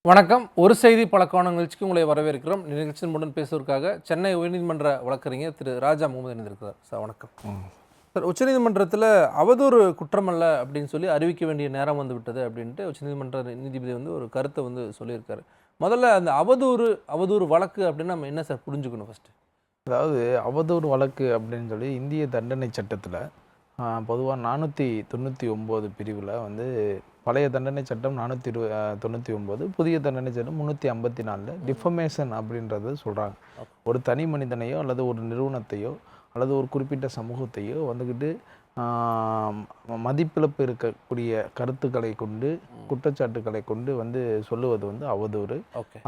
வணக்கம். ஒரு செய்தி பழக்கான நிகழ்ச்சிக்கு உங்களை வரவேற்கிறோம். நிகழ்ச்சியின் முடன் பேசுவதற்காக சென்னை உயர்நீதிமன்ற வழக்கறிஞர் திரு ராஜா முகமது இணைந்திருக்கிறார். சார் வணக்கம். சார், உச்சநீதிமன்றத்தில் அவதூறு குற்றமல்ல அப்படின்னு சொல்லி அறிவிக்க வேண்டிய நேரம் வந்து விட்டது அப்படின்ட்டு உச்சநீதிமன்ற நீதிபதி வந்து ஒரு கருத்தை வந்து சொல்லியிருக்காரு. முதல்ல அந்த அவதூறு வழக்கு அப்படின்னு நம்ம என்ன சார் புரிஞ்சுக்கணும் ஃபஸ்ட்டு? அதாவது அவதூறு வழக்கு அப்படின்னு சொல்லி இந்திய தண்டனை சட்டத்தில் பொதுவாக 499 பிரிவில் வந்து பழைய தண்டனை சட்டம் 499, புதிய தண்டனை சட்டம் 354 டிஃபமேஷன் அப்படின்றது சொல்கிறாங்க. ஒரு தனி மனிதனையோ அல்லது ஒரு நிறுவனத்தையோ அல்லது ஒரு குறிப்பிட்ட சமூகத்தையோ வந்துக்கிட்டு மதிப்பிழப்பு இருக்கக்கூடிய கருத்துக்களை கொண்டு குற்றச்சாட்டுக்களை கொண்டு வந்து சொல்லுவது வந்து அவதூறு.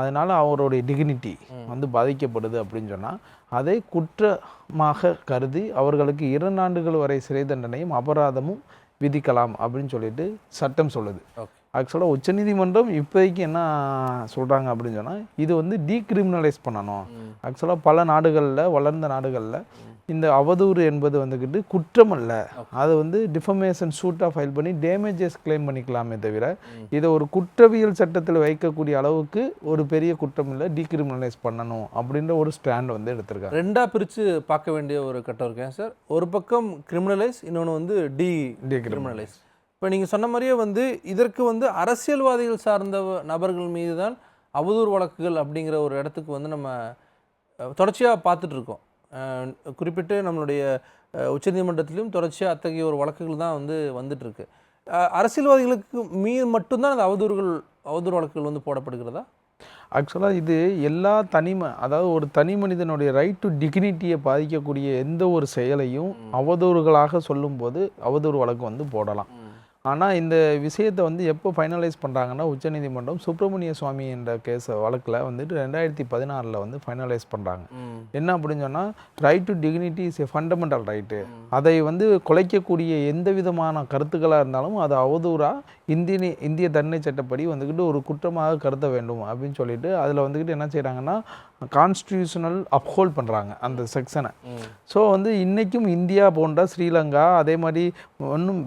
அதனால் அவருடைய டிக்னிட்டி வந்து பாதிக்கப்படுது அப்படின்னு சொன்னால் அதை குற்றமாக கருதி அவர்களுக்கு 2 ஆண்டுகள் வரை சிறை தண்டனையும் அபராதமும் விதிக்கலாம் அப்படின்னு சொல்லிட்டு சட்டம் சொல்லுது. ஆக்சுவலாக உச்சநீதிமன்றம் இப்போதைக்கு என்ன சொல்கிறாங்க அப்படின்னு சொன்னால் இது வந்து டீக்ரிமினலைஸ் பண்ணணும். ஆக்சுவலாக பல நாடுகளில், வளர்ந்த நாடுகளில் இந்த அவதூறு என்பது வந்துக்கிட்டு குற்றம் அல்ல. அதை வந்து டிஃபமேஷன் சூட்டாக ஃபைல் பண்ணி டேமேஜஸ் கிளைம் பண்ணிக்கலாமே தவிர இதை ஒரு குற்றவியல் சட்டத்தில் வைக்கக்கூடிய அளவுக்கு ஒரு பெரிய குற்றம் இல்லை, டீக்ரிமினலைஸ் பண்ணணும் அப்படின்ற ஒரு ஸ்டாண்ட் வந்து எடுத்திருக்காங்க. ரெண்டாக பிரித்து பார்க்க வேண்டிய ஒரு கட்டம் இருக்கேன் சார். ஒரு பக்கம் கிரிமினலைஸ், இன்னொன்று வந்து டீக்ரிமினலைஸ். இப்போ நீங்கள் சொன்ன மாதிரியே வந்து இதற்கு வந்து அரசியல்வாதிகள் சார்ந்த நபர்கள் மீது தான் அவதூறு வழக்குகள் அப்படிங்கிற ஒரு இடத்துக்கு வந்து நம்ம தொடர்ச்சியாக பார்த்துட்ருக்கோம். குறிப்பிட்டு நம்மளுடைய உச்சநீதிமன்றத்திலும் தொடர்ச்சியாக அத்தகைய ஒரு வழக்குகள் தான் வந்து வந்துட்டுருக்கு. அரசியல்வாதிகளுக்கு மீது மட்டும்தான் அந்த அவதூறு வழக்குகள் வந்து போடப்படுகிறதா? ஆக்சுவலாக இது எல்லா அதாவது ஒரு தனி மனிதனுடைய ரைட் டு டிக்னிட்டியை பாதிக்கக்கூடிய எந்த ஒரு செயலையும் அவதூறுகளாக சொல்லும்போது அவதூறு வழக்கு வந்து போடலாம். ஆனால் இந்த விஷயத்தை வந்து எப்போ ஃபைனலைஸ் பண்ணுறாங்கன்னா உச்சநீதிமன்றம் சுப்பிரமணிய சுவாமி என்ற வழக்கில் வந்துட்டு 2016 வந்து ஃபைனலைஸ் பண்ணுறாங்க. என்ன அப்படின்னு சொன்னால் right to dignity is a fundamental right. அதை வந்து குலைக்கக்கூடிய எந்த விதமான கருத்துக்களாக இருந்தாலும் அது அவதூறாக இந்திய தண்டனை சட்டப்படி வந்துக்கிட்டு ஒரு குற்றமாக கருத வேண்டும் அப்படின்னு சொல்லிட்டு அதில் வந்துக்கிட்டு என்ன செய்கிறாங்கன்னா கான்ஸ்டியூஷனல் அப்ஹோல்ட் பண்ணுறாங்க அந்த செக்ஷனை. ஸோ வந்து இன்றைக்கும் இந்தியா போன்ற ஸ்ரீலங்கா அதே மாதிரி இன்னும்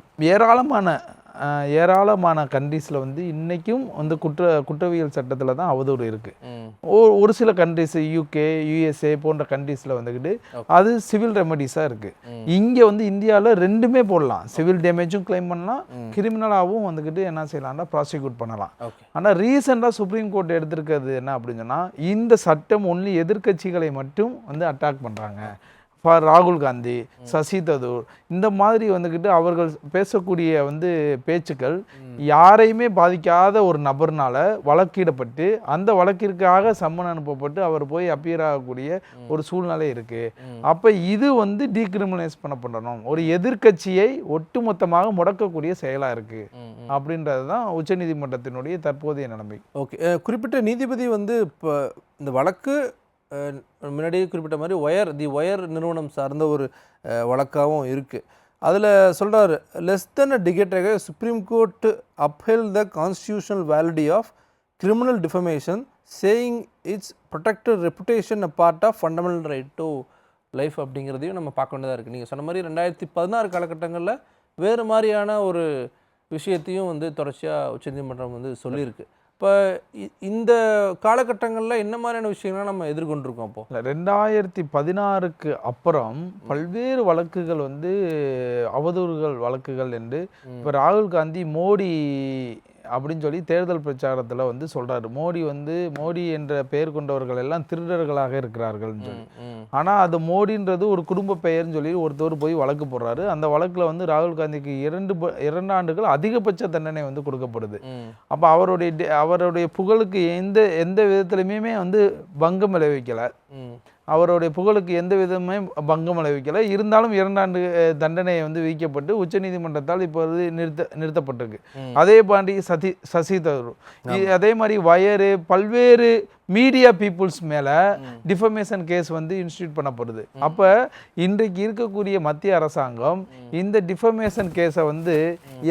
ஏராளமான கண்ட்ரீஸில் வந்து இன்றைக்கும் வந்து குற்றவியல் சட்டத்தில் தான் அவதூறு இருக்குது. ஒரு சில கண்ட்ரிஸ் UK, USA போன்ற கண்ட்ரீஸில் வந்துக்கிட்டு அது சிவில் ரெமடிஸாக இருக்குது. இங்கே வந்து இந்தியாவில் ரெண்டுமே போடலாம். சிவில் டேமேஜும் கிளைம் பண்ணலாம், கிரிமினலாகவும் வந்துக்கிட்டு என்ன செய்யலாம்னா ப்ராசிக்யூட் பண்ணலாம். ஆனால் ரீசெண்டாக சுப்ரீம் கோர்ட் எடுத்திருக்கிறது என்ன அப்படின்னு சொன்னால் இந்த சட்டம் ஒன்லி எதிர்கட்சிகளை மட்டும் வந்து அட்டாக் பண்ணுறாங்க. ராகுல் காந்தி, சசி தரூர் இந்த மாதிரி வந்துக்கிட்டு அவர்கள் பேசக்கூடிய வந்து பேச்சுக்கள் யாரையுமே பாதிக்காத ஒரு நபர்னால வழக்கிடப்பட்டு அந்த வழக்கிற்காக சம்மன் அனுப்பப்பட்டு அவர் போய் அப்பியர் ஆகக்கூடிய ஒரு சூழ்நிலை இருக்குது. அப்போ இது வந்து டீக்ரிமினலைஸ் பண்ணணும், ஒரு எதிர்கட்சியை ஒட்டுமொத்தமாக முடக்கக்கூடிய செயலாக இருக்குது அப்படின்றது தான் உச்சநீதிமன்றத்தினுடைய தற்போதைய நிலைமை. ஓகே, குறிப்பிட்ட நீதிபதி வந்து இப்போ இந்த வழக்கு முன்னாடியே குறிப்பிட்ட மாதிரி ஒயர் நிறுவனம் சார்ந்த ஒரு வழக்காகவும் இருக்குது. அதில் சொல்கிறார், less then a decade Supreme Court upheld the constitutional validity of criminal defamation saying it's protected reputation a part of fundamental right to life அப்படிங்கிறதையும் நம்ம பார்க்க வேண்டியதாக இருக்குது. நீங்கள் சொன்ன மாதிரி 2016 காலகட்டங்களில் வேறு மாதிரியான ஒரு விஷயத்தையும் வந்து தொடர்ச்சியாக உச்சநீதிமன்றம் வந்து சொல்லியிருக்கு. இப்போ இந்த காலகட்டங்களில் என்ன மாதிரியான விஷயங்கள்லாம் நம்ம எதிர்கொண்டிருக்கோம்? அப்போது 2016க்கு அப்புறம் பல்வேறு வழக்குகள் வந்து அவதூறுகள் வழக்குகள் என்று இப்போ ராகுல் காந்தி மோடி அப்படின்னு சொல்லி தேர்தல் பிரச்சாரத்தில் வந்து சொல்கிறாரு. மோடி என்ற பெயர் கொண்டவர்கள் எல்லாம் திருடர்களாக இருக்கிறார்கள்னு சொல்லி. ஆனால் அது மோடின்றது ஒரு குடும்ப பெயர்னு சொல்லி ஒருத்தர் போய் வழக்கு போடுறாரு. அந்த வழக்கில் வந்து ராகுல் காந்திக்கு 2 ஆண்டுகள் அதிகபட்ச தண்டனை வந்து கொடுக்கப்படுது. அப்போ அவருடைய புகழுக்கு எந்த விதத்துலையுமே வந்து பங்கம் விளைவிக்கலை. அவருடைய புகழுக்கு எந்த விதமே பங்கம் விளைவிக்கலை. இருந்தாலும் 2 ஆண்டு தண்டனையை வந்து விதிக்கப்பட்டு உச்சநீதிமன்றத்தால் இப்போ வந்து நிறுத்தப்பட்டிருக்கு. அதே மாதிரி சசி தரூர், அதே மாதிரி பல்வேறு மீடியா பீப்புள்ஸ் மேலே டிஃபமேஷன் கேஸ் வந்து இன்ஸ்டியூட் பண்ணப்படுது. அப்போ இன்றைக்கு இருக்கக்கூடிய மத்திய அரசாங்கம் இந்த டிஃபமேஷன் கேஸை வந்து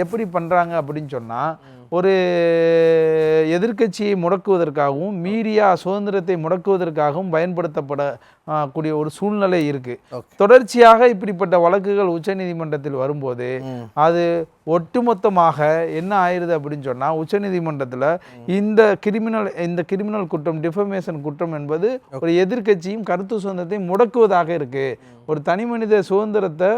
எப்படி பண்ணுறாங்க அப்படின்னு சொன்னால், ஒரு எதிர்க்கட்சியை முடக்குவதற்காகவும் மீடியா சுதந்திரத்தை முடக்குவதற்காகவும் பயன்படுத்தப்பட கூடிய ஒரு சூழ்நிலை இருக்குது. தொடர்ச்சியாக இப்படிப்பட்ட வழக்குகள் உச்சநீதிமன்றத்தில் வரும்போது அது ஒட்டுமொத்தமாக என்ன ஆயிடுது அப்படின்னு சொன்னால், உச்சநீதிமன்றத்தில் இந்த கிரிமினல் குற்றம், டிஃபமேஷன் குற்றம் என்பது ஒரு எதிர்க்கட்சியும் கருத்து சுதந்திரத்தையும் முடக்குவதாக இருக்குது. ஒரு தனி மனித சுதந்திரத்தை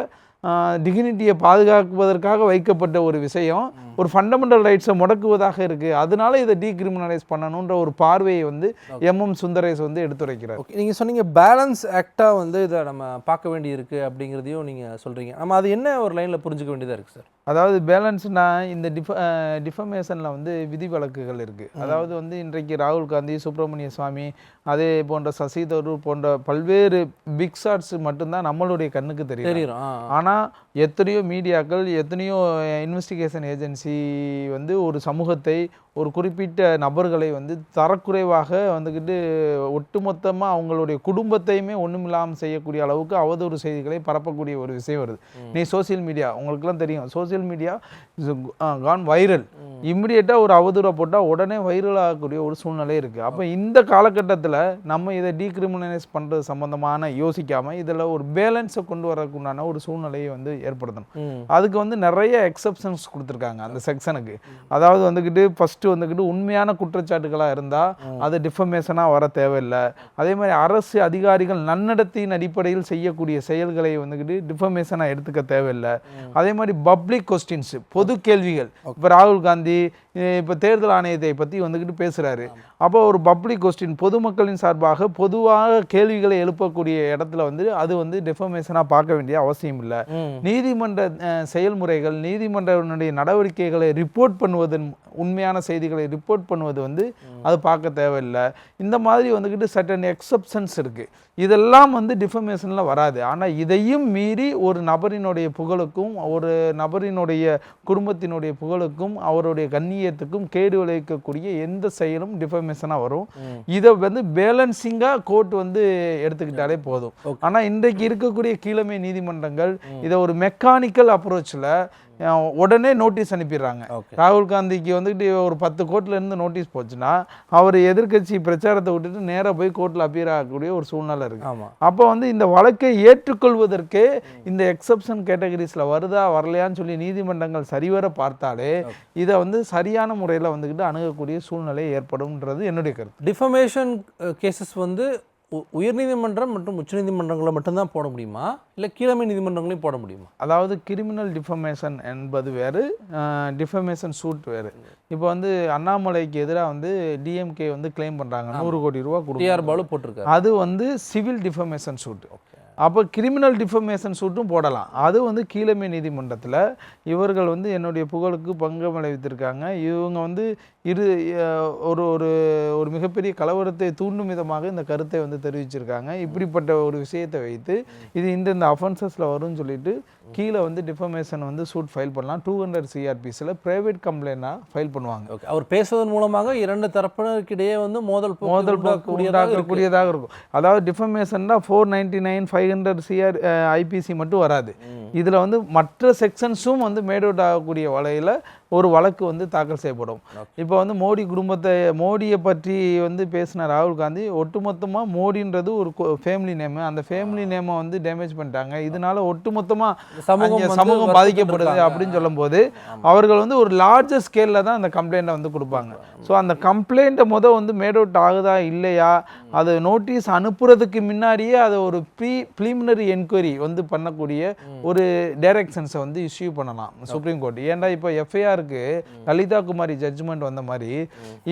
டிக்னிட்டியை பாதுகாப்பதற்காக வைக்கப்பட்ட ஒரு விஷயம் ஒரு ஃபண்டமெண்டல் ரைட்ஸை முடக்குவதாக இருக்குது. அதனால இதை டீக்ரிமினலைஸ் பண்ணணுன்ற ஒரு பார்வையை வந்து எம்.எம். சுந்தரேஷ் வந்து எடுத்துரைக்கிறார். நீங்கள் சொன்னீங்க பேலன்ஸ் ஆக்டாக வந்து இதை நம்ம பார்க்க வேண்டியிருக்கு அப்படிங்கிறதையும் நீங்கள் சொல்கிறீங்க. நம்ம அது என்ன ஒரு லைனில் புரிஞ்சுக்க வேண்டியதாக இருக்குது சார்? அதாவது பேலன்ஸ்னா இந்த டிஃபமேஷனில் வந்து விதிவிலக்குகள் இருக்குது. அதாவது வந்து இன்றைக்கு ராகுல் காந்தி, சுப்பிரமணிய சுவாமி, அதே போன்ற சசி தரூர் போன்ற பல்வேறு பிக் ஷாட்ஸ் மட்டும்தான் நம்மளுடைய கண்ணுக்கு தெரியும். ஆனால் எத்தனையோ மீடியாக்கள், எத்தனையோ இன்வெஸ்டிகேஷன் ஏஜென்சி வந்து ஒரு சமூகத்தை, ஒரு குறிப்பிட்ட நபர்களை வந்து தரக்குறைவாக வந்துக்கிட்டு ஒட்டுமொத்தமாக அவங்களுடைய குடும்பத்தையுமே ஒன்றுமில்லாமல் செய்யக்கூடிய அளவுக்கு அவதூறு செய்திகளை பரப்பக்கூடிய ஒரு விஷயம் வருது. நீ சோசியல் மீடியா உங்களுக்குலாம் தெரியும், சோசியல் மீடியா கான் வைரல். இம்மிடியேட்டாக ஒரு அவதூறை போட்டால் உடனே வைரல் ஆகக்கூடிய ஒரு சூழ்நிலை இருக்குது. அப்போ இந்த காலகட்டத்தில் நம்ம இதை டீக்ரிமினலைஸ் பண்ணுறது சம்மந்தமான யோசிக்காமல் இதில் ஒரு பேலன்ஸை கொண்டு வரக்குண்டான ஒரு சூழ்நிலையை வந்து ஏற்படுத்தணும். அதுக்கு வந்து நிறைய எக்ஸப்ஷன்ஸ் கொடுத்துருக்காங்க அந்த செக்ஷனுக்கு. அதாவது வந்துக்கிட்டு ஃபஸ்ட்டு வந்துக்கிட்டு உண்மையான குற்றச்சாட்டுகளாக இருந்தால் அது டிஃபமேஷனாக வர தேவையில்லை. அதே மாதிரி அரசு அதிகாரிகள் நன்னடத்தையின் அடிப்படையில் செய்யக்கூடிய செயல்களை வந்துக்கிட்டு டிஃபமேஷனாக எடுத்துக்க தேவையில்லை. அதே மாதிரி பப்ளிக் கொஸ்டின்ஸ், பொது கேள்விகள். இப்போ ராகுல் காந்தி இப்போ தேர்தல் ஆணையத்தை பற்றி வந்துக்கிட்டு பேசுகிறாரு. அப்போ ஒரு பப்ளிக் கொஸ்டின், பொதுமக்களின் சார்பாக பொதுவாக கேள்விகளை எழுப்பக்கூடிய இடத்துல வந்து அது வந்து டிஃபமேஷனாக பார்க்க வேண்டிய அவசியம் இல்லை. நீதிமன்ற செயல்முறைகள், நீதிமன்றனுடைய நடவடிக்கைகளை ரிப்போர்ட் பண்ணுவதன், உண்மையான செய்திகளை ரிப்போர்ட் பண்ணுவது வந்து அது பார்க்க தேவையில்லை. இந்த மாதிரி வந்துக்கிட்டு சர்டன் எக்ஸப்ஷன்ஸ் இருக்குது. இதெல்லாம் வந்து டிஃபமேஷனில் வராது. ஆனால் இதையும் மீறி ஒரு நபரினுடைய புகழுக்கும், ஒரு நபரினுடைய குடும்பத்தினுடைய புகழுக்கும், அவருடைய கண்ணியத்துக்கும் கேடு விளைவிக்கக்கூடிய எந்த செயலும் டிஃபமேஷனாக வரும். இதை வந்து பேலன்சிங்காக கோர்ட் வந்து எடுத்துக்கிட்டாலே போதும். ஆனால் இன்றைக்கு இருக்கக்கூடிய கீழமை நீதிமன்றங்கள் இதை ஒரு மெக்கானிக்கல் அப்ரோச்சில் உடனே நோட்டீஸ் அனுப்பிடுறாங்க. ராகுல் காந்திக்கு வந்துட்டு ஒரு 10 கோர்ட்லேருந்து நோட்டீஸ் போச்சுன்னா அவர் எதிர்க்கட்சி பிரச்சாரத்தை விட்டுட்டு நேராக போய் கோர்ட்டில் அப்பியர் ஆகக்கூடிய ஒரு சூழ்நிலை இருக்குது. அப்போ வந்து இந்த வழக்கை ஏற்றுக்கொள்வதற்கு இந்த எக்ஸப்ஷன் கேட்டகரிஸில் வருதா வரலையான்னு சொல்லி நீதிமன்றங்கள் சரிவர பார்த்தாலே இதை வந்து சரியான முறையில் வந்துக்கிட்டு அணுகக்கூடிய சூழ்நிலை ஏற்படும்ன்றது என்னுடைய கருத்து. டிஃபமேஷன் கேசஸ் வந்து உயர்நீதிமன்றம் மற்றும் உச்சநீதிமன்றங்களை மட்டும்தான் போட முடியுமா, இல்லை கீழமை நீதிமன்றங்களையும் போட முடியுமா? அதாவது கிரிமினல் டிஃபமேஷன் என்பது வேறு, டிஃபமேஷன் சூட் வேறு. இப்போ வந்து அண்ணாமலைக்கு எதிராக வந்து டிஎம்கே வந்து கிளைம் பண்ணுறாங்க 100 கோடி ரூபா கொடுத்து போட்டிருக்காரு. அது வந்து சிவில் டிஃபமேஷன் சூட். அப்போ கிரிமினல் டிஃபமேஷன் சூட்டும் போடலாம். அது வந்து கீழமை நீதிமன்றத்தில் இவர்கள் வந்து என்னுடைய புகழுக்கு பங்கம் விளைவித்திருக்காங்க, இவங்க வந்து ஒரு ஒரு ஒரு மிகப்பெரிய கலவரத்தை தூண்டும் விதமாக இந்த கருத்தை வந்து தெரிவிச்சிருக்காங்க. இப்படிப்பட்ட ஒரு விஷயத்தை வைத்து இது இந்த அஃபென்சஸில் வரும்னு சொல்லிட்டு கீழே வந்து டிஃபமேஷன் வந்து சூட் ஃபைல் பண்ணலாம். 200 CRPஸில் ப்ரைவேட் கம்ப்ளைண்டாக ஃபைல் பண்ணுவாங்க. அவர் பேசுவதன் மூலமாக இரண்டு தரப்பினருக்கிடையே வந்து மோதல் உண்டாக்கக்கூடியதாக இருக்கும். அதாவது டிஃபமேஷன்னா 499 500 IPC மட்டும் வராது. இதில் வந்து மற்ற செக்ஷன்ஸும் வந்து மேட் அவுட் ஆகக்கூடிய வகையில் ஒரு வழக்கு வந்து தாக்கல் செய்யப்படும். இப்போ வந்து மோடியை பற்றி வந்து பேசின ராகுல் காந்தி ஒட்டுமொத்தமாக மோடின்றது ஒரு ஃபேமிலி நேமு, அந்த ஃபேமிலி நேமை வந்து டேமேஜ் பண்ணிட்டாங்க, இதனால ஒட்டுமொத்தமாக சமூகம் பாதிக்கப்படுது அப்படின்னு சொல்லும்போது அவர்கள் வந்து ஒரு லார்ஜர் ஸ்கேலில் தான் அந்த கம்ப்ளைண்ட்டை வந்து கொடுப்பாங்க. ஸோ அந்த கம்ப்ளைண்ட்டை வந்து மேட் அவுட் ஆகுதா இல்லையா, அது நோட்டீஸ் அனுப்புறதுக்கு முன்னாடியே அதை ஒரு ப்ரீலிமினரி என்கொயரி வந்து பண்ணக்கூடிய ஒரு டைரக்ஷன்ஸை வந்து இஷ்யூ பண்ணலாம் சுப்ரீம் கோர்ட். ஏன்டா இப்போ எஃப்ஐஆருக்கு லலிதா குமாரி ஜட்ஜ்மெண்ட் வந்த மாதிரி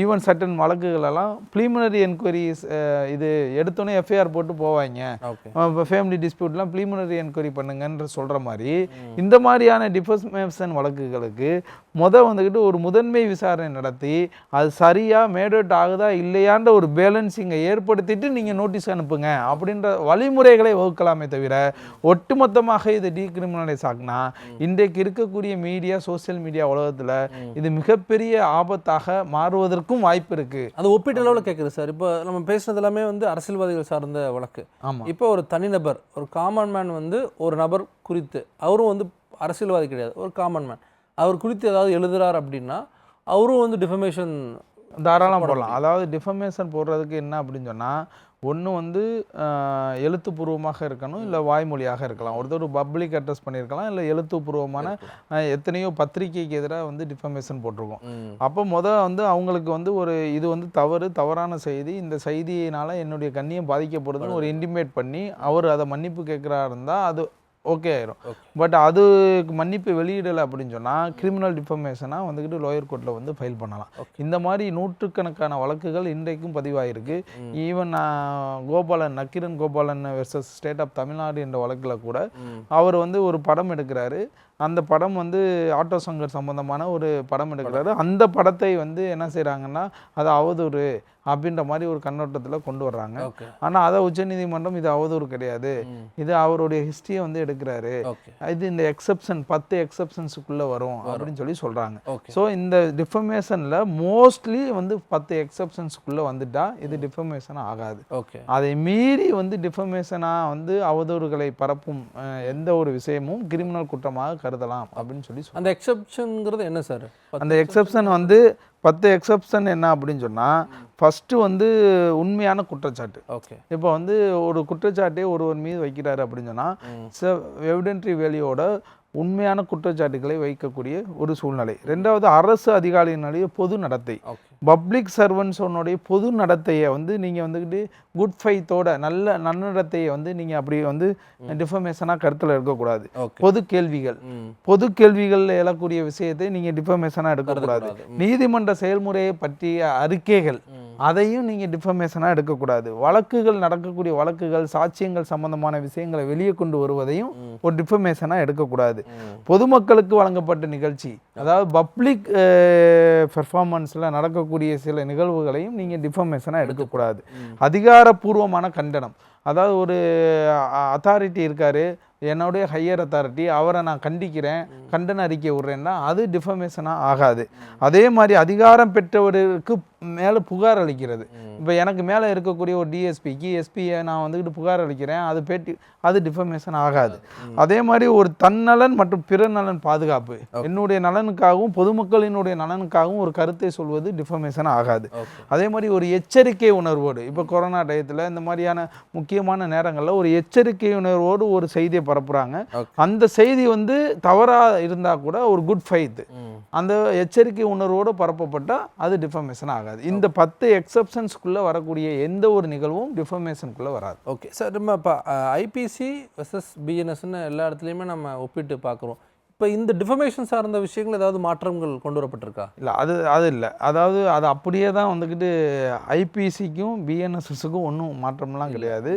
ஈவன் சர்டன் வழக்குகளெல்லாம் ப்ரீலிமினரி என்கொயரிஸ் இது எடுத்தோன்னே எஃப்ஐஆர் போட்டு போவாங்க. இப்போ ஃபேமிலி டிஸ்பியூட்லாம் ப்ரீலிமினரி என்கொயரி பண்ணுங்கன்ற சொல்கிற மாதிரி இந்த மாதிரியான டிஃபமேஷன் வழக்குகளுக்கு வந்துக்கிட்டு ஒரு முதன்மை விசாரணை நடத்தி அது சரியாக மேட் அவுட் ஆகுதா இல்லையான்ற ஒரு பேலன்சிங்கை ஏற்படுத்திட்டு நீங்கள் நோட்டீஸ் அனுப்புங்க அப்படின்ற வழிமுறைகளை வகுக்கலாமே தவிர ஒட்டுமொத்தமாக இது டீக்ரிமினலைஸ் ஆகினா இன்றைக்கு இருக்கக்கூடிய மீடியா, சோசியல் மீடியா உலகத்தில் இது மிகப்பெரிய ஆபத்தாக மாறுவதற்கும் வாய்ப்பு இருக்குது. அது ஒப்பீட்டளவில் கேட்குது சார். இப்போ நம்ம பேசுனது எல்லாமே வந்து அரசியல்வாதிகள் சார்ந்த வழக்கு. ஆமாம். இப்போ ஒரு தனிநபர், ஒரு காமன் மேன் வந்து ஒரு நபர் குறித்து, அவரும் வந்து அரசியல்வாதி கிடையாது, ஒரு காமன் மேன், அவர் குறித்து ஏதாவது எழுதுகிறார் அப்படின்னா அவரும் வந்து டிஃபமேஷன் தாராளம் போடலாம். அதாவது டிஃபமேஷன் போடுறதுக்கு என்ன அப்படின்னு சொன்னால், ஒன்று வந்து எழுத்துப்பூர்வமாக இருக்கணும், இல்லை வாய்மொழியாக இருக்கலாம். ஒருத்தர் பப்ளிக் அட்ரஸ் பண்ணியிருக்கலாம், இல்லை எழுத்துப்பூர்வமான எத்தனையோ பத்திரிகைக்கு எதிராக வந்து டிஃபமேஷன் போட்டிருக்கோம். அப்போ வந்து அவங்களுக்கு வந்து ஒரு இது வந்து தவறான செய்தி, இந்த செய்தியினால் என்னுடைய கண்ணியம் பாதிக்கப்படுதுன்னு ஒரு இன்டிமேட் பண்ணி அவர் அதை மன்னிப்பு கேட்குறா இருந்தால் அது ஓகே ஆயிரும். பட் அதுக்கு மன்னிப்பு வெளியிடலை அப்படின்னு சொன்னால் கிரிமினல் டிஃபமேஷனாக வந்துக்கிட்டு லோயர் கோர்ட்டில் வந்து ஃபைல் பண்ணலாம். இந்த மாதிரி நூற்றுக்கணக்கான வழக்குகள் இன்றைக்கும் பதிவாயிருக்கு. Even Nakkeeran Gopalan versus state of Tamil Nadu என்ற வழக்கில் கூட அவர் வந்து ஒரு படம் எடுக்கிறாரு. அந்த படம் வந்து ஆட்டோ சங்கர் சம்பந்தமான ஒரு படம் எடுக்கிறாரு. அந்த படத்தை வந்து என்ன செய்கிறாங்கன்னா அது அவதூறு அப்படின்ற மாதிரி ஒரு கண்ணோட்டத்தில் கொண்டு வர்றாங்க. ஆனால் அதை உச்சநீதிமன்றம் இது அவதூறு கிடையாது, இது அவருடைய ஹிஸ்ட்ரியை வந்து எடுக்கிறாரு, இது இந்த எக்ஸப்ஷன் 10 எக்ஸப்ஷன்ஸுக்குள்ளே வரும் அப்படின்னு சொல்லி சொல்கிறாங்க. ஸோ இந்த டிஃபமேஷனில் மோஸ்ட்லி வந்து 10 எக்ஸப்ஷன்ஸுக்குள்ளே வந்துட்டா இது டிஃபமேஷன் ஆகாது. அதை மீறி வந்து டிஃபமேஷனாக வந்து அவதூறுகளை பரப்பும் எந்த ஒரு விஷயமும் கிரிமினல் குற்றமாக கருதலாம் அப்படின்னு சொல்லி அந்த எக்ஸப்ஷன்ங்கிறது என்ன சார்? அந்த எக்ஸப்ஷன் வந்து 10 எக்ஸப்ஷன் என்ன அப்படின்னு சொன்னால், ஃபஸ்ட்டு வந்து உண்மையான குற்றச்சாட்டு. இப்போ வந்து ஒரு குற்றச்சாட்டே ஒருவர் மீது வைக்கிறாரு அப்படின்னு சொன்னால் எவிடென்ட்ரி வேல்யூவோட உண்மையான குற்றச்சாட்டுகளை வைக்கக்கூடிய ஒரு சூழ்நிலை. ரெண்டாவது அரசு அதிகாரியினுடைய பொது நடத்தை, பப்ளிக் சர்வன்ஸோனுடைய பொது நடத்தையை வந்து நீங்கள் வந்துக்கிட்டு குட் ஃபைத்தோட நல்ல நன்னடத்தையை வந்து நீங்கள் அப்படி வந்து டிஃபமேஷனாக கருத்தில் எடுக்கக்கூடாது. பொது கேள்விகளில் எழக்கூடிய விஷயத்தை நீங்கள் டிஃபமேஷனாக எடுக்கக்கூடாது. நீதிமன்ற செயல்முறையை பற்றிய அறிக்கைகள் அதையும் நீங்கள் டிஃபமேஷனாக எடுக்கக்கூடாது. நடக்கக்கூடிய வழக்குகள் சாட்சியங்கள் சம்பந்தமான விஷயங்களை வெளியே கொண்டு வருவதையும் ஒரு டிஃபமேஷனாக எடுக்கக்கூடாது. பொதுமக்களுக்கு வழங்கப்பட்ட நிகழ்ச்சி, அதாவது பப்ளிக் பெர்ஃபார்மன்ஸில் நடக்கக்கூடிய சில நிகழ்வுகளையும் நீங்கள் டிஃபமேஷனாக எடுக்கக்கூடாது. அதிகாரப்பூர்வமான கண்டனம், அதாவது ஒரு அத்தாரிட்டி இருக்காரு, என்னுடைய ஹையர் அத்தாரிட்டி, அவரை நான் கண்டிக்கிறேன், கண்டன அறிக்கை விடுறேன்னா அது டிஃபமேஷனாக ஆகாது. அதே மாதிரி அதிகாரம் பெற்றவருக்கு மேலே புகார் அளிக்கிறது, இப்போ எனக்கு மேலே இருக்கக்கூடிய ஒரு டிஎஸ்பிக்கு எஸ்பியை நான் வந்துக்கிட்டு புகார் அளிக்கிறேன், அது டிஃபமேஷன் ஆகாது. அதே மாதிரி ஒரு தன்னலன் மற்றும் பிற நலன் பாதுகாப்பு, என்னுடைய நலனுக்காகவும் பொதுமக்களினுடைய நலனுக்காகவும் ஒரு கருத்தை சொல்வது டிஃபமேஷன் ஆகாது. அதே மாதிரி ஒரு எச்சரிக்கை உணர்வோடு, இப்போ கொரோனா டயத்தில் இந்த மாதிரியான முக்கியமான நேரங்களில் ஒரு எச்சரிக்கை உணர்வோடு ஒரு செய்தியை பரப்புறாங்க. அந்த செய்தி வந்து தவறாக இருந்தால் கூட ஒரு குட் ஃபைத், அந்த எச்சரிக்கை உணர்வோடு பரப்பப்பட்டால் அது டிஃபமேஷன் ஆகாது. இந்த 10 எக்ஸப்ஷன்ஸ்குள்ளே வரக்கூடிய எந்த ஒரு நிகழ்வும் டிஃபமேஷனுக்குள்ளே வராது. ஓகே சார், நம்ம இப்போ ஐபிசி வெர்சஸ் பிஎன்எஸ்ன்னு எல்லா இடத்துலையுமே நம்ம ஒப்பிட்டு பார்க்குறோம். இப்போ இந்த டிஃபமேஷன் சார்ந்த விஷயங்கள் ஏதாவது மாற்றங்கள் கொண்டு வரப்பட்டிருக்கா? இல்லை, அது இல்லை. அதாவது அது அப்படியே தான் வந்துக்கிட்டு ஐபிசிக்கும் பிஎன்எஸ்எஸ்க்கும் ஒன்றும் மாற்றம்லாம் கிடையாது.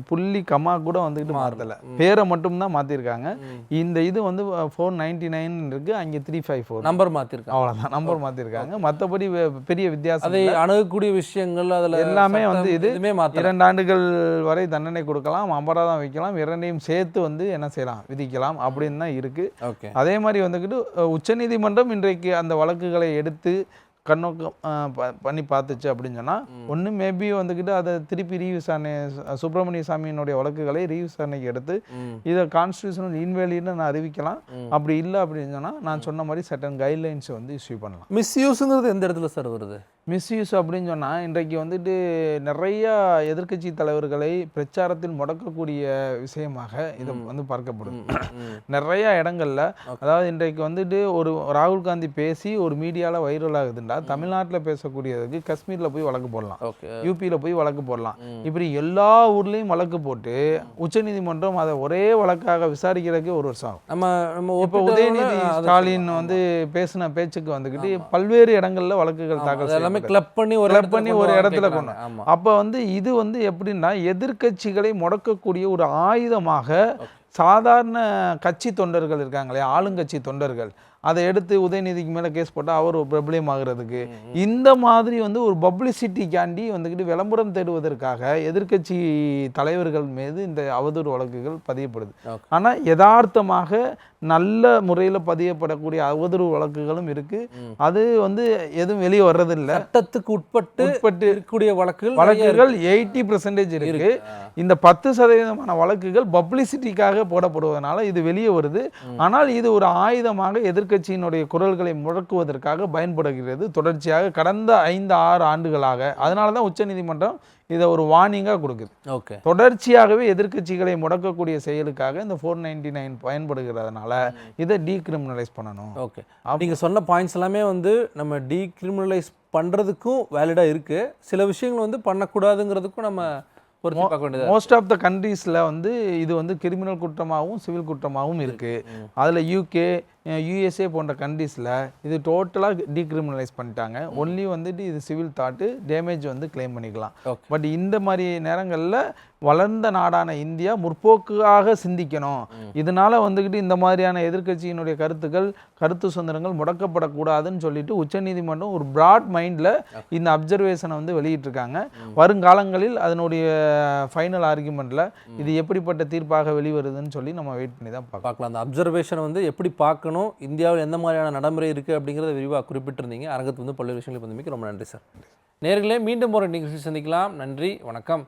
புள்ளி கமா கூட வந்துக்கிட்டு மாற்றலை, பேரை மட்டும்தான் மாற்றிருக்காங்க. இந்த இது வந்து 499 இருக்குது, அங்கே 354 நம்பர் மாற்றிருக்காங்க, அவ்வளோதான் நம்பர் மாற்றிருக்காங்க. மற்றபடி பெரிய வித்தியாசம், அதை அணுகக்கூடிய விஷயங்கள் அதில் எல்லாமே வந்து இது 2 ஆண்டுகள் வரை தண்டனை கொடுக்கலாம், அபராதம் வைக்கலாம், இரண்டையும் சேர்த்து வந்து என்ன செய்யலாம், விதிக்கலாம் அப்படின்னு தான் இருக்குது. அதே மாதிரி வந்துக்கிட்டு உச்சநீதிமன்றம் இன்றைக்கு அந்த வழக்குகளை எடுத்து கண்ணோக்கம் பண்ணி பார்த்துச்சு அப்படின்னு சொன்னால், ஒன்று மேபி வந்துக்கிட்டு அதை திருப்பி ரீவிசாரணை, சுப்பிரமணிய சாமியினுடைய வழக்குகளை ரீவிசாரணைக்கு எடுத்து இதை கான்ஸ்டியூஷனல் இன்வேலிட்னு நான் அறிவிக்கலாம். அப்படி இல்லை அப்படின்னு சொன்னால் நான் சொன்ன மாதிரி சர்டன் கைட்லைன்ஸ் வந்து இஷ்யூ பண்ணலாம். மிஸ்யூஸுங்கிறது எந்த இடத்துல சார் வருது? மிஸ்யூஸ் அப்படின்னு சொன்னால், இன்றைக்கு வந்துட்டு நிறையா எதிர்க்கட்சி தலைவர்களை பிரச்சாரத்தில் முடக்கக்கூடிய விஷயமாக இதை வந்து பார்க்கப்படுது. நிறையா இடங்களில், அதாவது இன்றைக்கு வந்துட்டு ஒரு ராகுல் காந்தி பேசி ஒரு மீடியாவில் வைரல் ஆகுதுண்டா, தமிழ்நாட்டில் பேசக்கூடியதுக்கு காஷ்மீரில் போய் வழக்கு போடலாம், யூபியில் போய் வழக்கு போடலாம். இப்படி எல்லா ஊர்லேயும் வழக்கு போட்டு உச்சநீதிமன்றம் அதை ஒரே வழக்காக விசாரிக்கிறதுக்கு 1 வருஷம் ஆகும். நம்ம இப்போ உதயநிதி ஸ்டாலின் வந்து பேசின பேச்சுக்கு வந்துக்கிட்டு பல்வேறு இடங்களில் வழக்குகள் தாக்கல் கிளப் பண்ணி ஒரு இடத்துல கொண்டு. அப்ப வந்து இது வந்து எப்படின்னா, எதிர்க்கட்சிகளை முடக்கக்கூடிய ஒரு ஆயுதமாக சாதாரண கட்சி தொண்டர்கள் இருக்காங்களே, ஆளுங்கட்சி தொண்டர்கள், அதை எடுத்து உதயநிதிக்கு மேலே கேஸ் போட்டால் அவர் பிரபலியம் ஆகிறதுக்கு, இந்த மாதிரி வந்து ஒரு பப்ளிசிட்டிக்காண்டி வந்துக்கிட்டு விளம்பரம் தேடுவதற்காக எதிர்க்கட்சி தலைவர்கள் மீது இந்த அவதூறு வழக்குகள் பதியப்படுது. ஆனால் யதார்த்தமாக நல்ல முறையில் பதியப்படக்கூடிய அவதூறு வழக்குகளும் இருக்கு. அது வந்து எதுவும் வெளியே வர்றதில்லை, சட்டத்துக்கு உட்பட்டு இருக்கக்கூடிய வழக்குகள் 80% இருக்கு. இந்த 10% வழக்குகள் பப்ளிசிட்டிக்காக போடப்படுவதனால இது வெளியே வருது. ஆனால் இது ஒரு ஆயுதமாக எதிர்க்க எதிர்க்கட்சியினுடைய குரல்களை முழக்குவதற்காக பயன்படுகிறது தொடர்ச்சியாக கடந்த 5-6 ஆண்டுகளாக. அதனால தான் உச்சநீதிமன்றம் இதை ஒரு வார்னிங்காக கொடுக்குது. ஓகே. தொடர்ச்சியாகவே எதிர்க்கட்சிகளை முடக்கக்கூடிய செயலுக்காக இந்த 499 பயன்படுகிறதுனால இதை டீக்ரிமினலைஸ் பண்ணணும். ஓகே. நீங்கள் சொன்ன பாயிண்ட்ஸ் எல்லாமே வந்து நம்ம டீக்ரிமினலைஸ் பண்ணுறதுக்கும் வேலிடாக இருக்குது. சில விஷயங்கள் வந்து பண்ணக்கூடாதுங்கிறதுக்கும் நம்ம பொறுத்து பார்க்க வேண்டியது. மோஸ்ட் ஆஃப் த கண்ட்ரீஸில் வந்து இது வந்து கிரிமினல் குற்றமாகவும் சிவில் குற்றமாகவும் இருக்குது. அதில் யூகே, யூஎஸ்ஏ போன்ற கண்ட்ரீஸில் இது டோட்டலாக டீக்ரிமினலைஸ் பண்ணிட்டாங்க. ஒன்லி வந்துட்டு இது சிவில் தாட்டு டேமேஜ் வந்து கிளைம் பண்ணிக்கலாம். பட் இந்த மாதிரி நேரங்களில் வளர்ந்த நாடான இந்தியா முற்போக்காக சிந்திக்கணும். இதனால வந்துக்கிட்டு இந்த மாதிரியான எதிர்க்கட்சியினுடைய கருத்து சுதந்திரங்கள் முடக்கப்படக்கூடாதுன்னு சொல்லிட்டு உச்சநீதிமன்றம் ஒரு பிராட் மைண்டில் இந்த அப்சர்வேஷனை வந்து வெளியிட்டிருக்காங்க. வருங்காலங்களில் அதனுடைய ஃபைனல் ஆர்குமெண்ட்டில் இது எப்படிப்பட்ட தீர்ப்பாக வெளிவருதுன்னு சொல்லி நம்ம வெயிட் பண்ணி தான் பார்க்கலாம். அந்த அப்சர்வேஷனை வந்து எப்படி பார்க்கணும், இந்தியாவில் எந்த மாதிரியான நடைமுறை இருக்குது அப்படிங்கிறத விரிவாக குறிப்பிட்டிருந்தீங்க. அரங்கத்து வந்து பல்வேறு விஷயங்களை பற்றி ரொம்ப நன்றி சார். நேயர்களே, மீண்டும் ஒரு நிகழ்ச்சி சந்திக்கலாம். நன்றி, வணக்கம்.